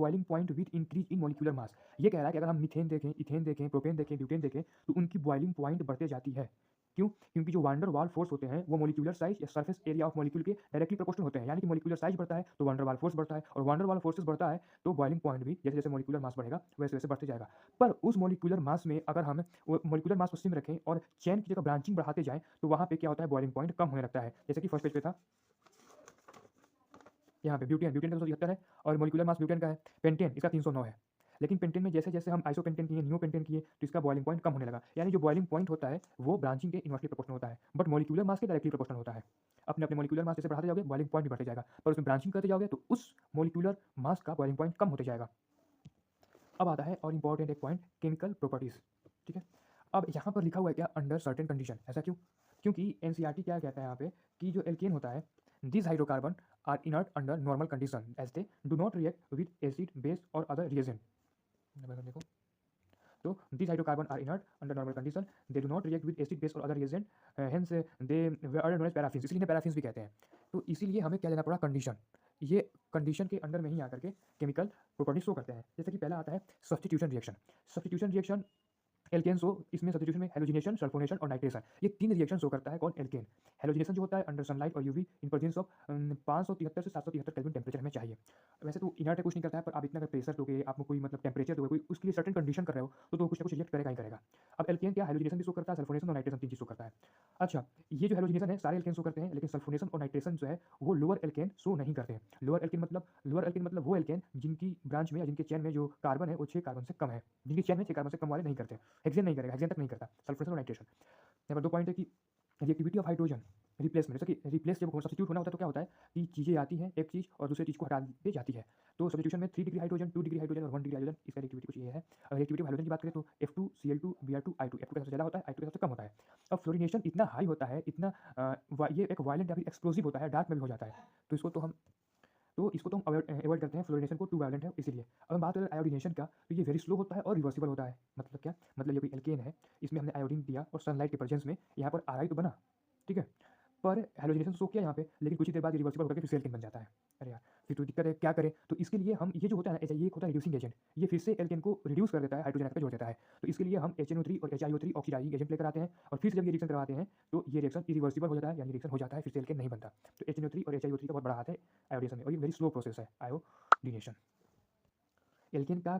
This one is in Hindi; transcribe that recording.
Boiling point with increase in molecular mass. ये कह रहा है कि अगर हम मीथेन देखें, इथेन देखें, प्रोपेन देखें, ब्यूटेन देखें तो उनकी बॉइलिंग पॉइंट बढ़ते जाती है। क्यों? क्योंकि जो वान डेर वाल फोर्स होते हैं वो मॉलिक्यूलर साइज या सरफेस एरिया ऑफ मॉलिक्यूल के डायरेक्टली प्रोपोर्शनल होते हैं। यानी कि मॉलिक्यूलर साइज बढ़ता है तो वान डेर वाल फोर्स बढ़ता है, और वान डेर वाल फोर्सेस बढ़ता है तो बॉइलिंग पॉइंट भी जैसे जैसे मॉलिक्यूलर मास बढ़ेगा वैसे वैसे बढ़ते जाएगा। पर उस मॉलिक्यूलर मास में अगर हम वो मॉलिक्यूलर मास को सेम रखें और चेन की जगह ब्रांचिंग बढ़ाते जाएं तो वहाँ पे क्या होता है, बॉइलिंग पॉइंट कम होने लगता है। जैसे कि फर्स्ट पेज पे था, यहाँ पे ब्यूटेन ब्यूटेन का 273 है और मॉलिक्यूलर मास ब्यूटेन का है। पेंटेन इसका 309 है। लेकिन पेंटेन में जैसे जैसे हम आइसोपेंटेन किए, नियोपेंटेन किए तो इसका बॉइलिंग पॉइंट कम होने लगा। यानी जो बॉइलिंग पॉइंट होता है वो ब्रांचिंग के इनवर्सली प्रोपोर्शनल होता है, बट मॉलिक्यूलर मास के डायरेक्टली प्रोपोर्शनल होता है। अपने अपने मॉलिक्यूलर मास जैसे बढ़ाते जाओगे बॉइलिंग पॉइंट भी बढ़ते जाएगा, पर उसमें ब्रांचिंग करते जाओगे तो उस मॉलिक्यूलर मास का बॉइलिंग पॉइंट कम होते जाएगा। अब आता है और इंपॉर्टेंट एक पॉइंट, केमिकल प्रॉपर्टीज। ठीक है, अब यहाँ पर लिखा हुआ है क्या, अंडर सर्टेन कंडीशन। ऐसा क्यों? क्योंकि एनसीईआरटी क्या कहता है यहाँ पे कि जो एल्केन होता है, this hydrocarbon are inert under normal condition as they do not react with acid base और अदर रिएजेंट। देखो, तो these hydrocarbon are inert under normal condition, they do not react with acid base or other reagent, hence they are known as paraffins, इसीलिए पैराफिन्स भी कहते हैं। तो इसीलिए हमें क्या लेना पड़ा, कंडीशन। ये कंडीशन के अंडर में ही आकर के केमिकल प्रॉपर्टीज शो करते हैं। जैसे कि पहला आता है substitution reaction. Substitution reaction alkane show, इसमें सब्स्टिट्यूशन में हेलोजिनेशन, सल्फोनेशन और नाइट्रेशन, ये तीन रिएक्शन शो करता है कौन, एल्केन। हेलोजिनेशन जो होता है अंडर सनलाइट और यूवी इन प्रेजेंस ऑफ 573 से 773 केल्विन टेम्परेचर हमें चाहिए। वैसे तो इनर्ट है, कुछ नहीं करता है, पर आप इतना अगर प्रेशर दोगे, आपको कोई मतलब टेम्परेचर दोगे, कोई उसके लिए सर्टेन कंडीशन कर रहे हो तो कुछ ना कुछ रिएक्ट करेगा ही करेगा। अब एल्केन क्या, हेलोजिनेशन भी शो करता है, सल्फोनेशन और नाइट्रेशन तीन चीज शो करता है। अच्छा, ये जो हेलोजिनेशन है सारे एल्केन शो करते हैं, लेकिन सल्फोनेशन और नाइट्रेशन जो है वो लोअर एल्केन शो नहीं करते हैं। लोअर एल्केन मतलब वो एल्केन जिनकी ब्रांच में या जिनके चेन में जो कार्बन है वो 6 कार्बन से कम है, जिनकी चेन में 6 कार्बन से कम वाले नहीं करते। हेक्सेन नहीं करेगा, हेक्सेन तक नहीं करता, सल्फोनेशन और नाइट्रेशन। यहाँ पर दो पॉइंट है कि रिएक्टिविटी ऑफ हाइड्रोजन रिप्लेसमेंट, जैसे कि रिप्लेस जब सब्स्टिट्यूट होना होता है तो क्या होता है कि चीज़ें आती हैं एक चीज़ और दूसरी चीज़ को हटा दी जाती है। तो सब्स्टिट्यूशन में 3 डिग्री हाइड्रोजन, 2 डिग्री हाइड्रोजन और 1 डिग्री हाइड्रोजन, इसका रिएक्टिविटी कुछ ये है। और रिएक्टिविटी ऑफ हाइड्रोजन की बात करें तो F2 Cl2 Br2 I2, F2 का सबसे ज़्यादा होता है, I2 का सबसे कम होता है। अब फ्लोरिनेशन इतना हाई होता है, इतना ये एक वायलेंट या फिर एक्सप्लोसिव होता है, डार्क में भी हो जाता है। तो इसको तो हम अवॉइड करते हैं, फ्लोरिनेशन को टू वायलेंट है इसीलिए। अब हम बात करें आयोडीनेशन का तो ये वेरी स्लो होता है और रिवर्सिबल होता है। मतलब क्या, मतलब ये कोई एल्केन है, इसमें हमने आयोडीन दिया और सनलाइट के प्रेजेंस में यहाँ पर आर आई तो बना, ठीक है, पर हेलोजिनेशन शो किया यहाँ पे, लेकिन कुछ ही देर बाद रिवर्सिबल होकर के फिर से एल्केन बन जाता है। अरे यार, फिर तो दिक्कत है, क्या करें? तो इसके लिए हम ये जो होता है ना, ये एक होता है रिड्यूसिंग एजेंट, ये फिर से एल्केन को रिड्यूस कर देता है, हाइड्रोजन पे जोड़ देता है। तो इसके लिए हम HNO3 और HIO3 ऑक्सीडाइजिंग एजेंट लेकर आते हैं, और फिर से जब ये रिएक्शन करवाते हैं तो ये रिएक्शन इरिवर्सिबल हो जाता है, यानी रिएक्शन हो जाता है, फिर से एल्केन नहीं बनता। तो HNO3 और HIO3 का बहुत बड़ा हाथ है आयोडीनेशन में, और ये वेरी स्लो प्रोसेस है आयोडीनेशन। एल्केन का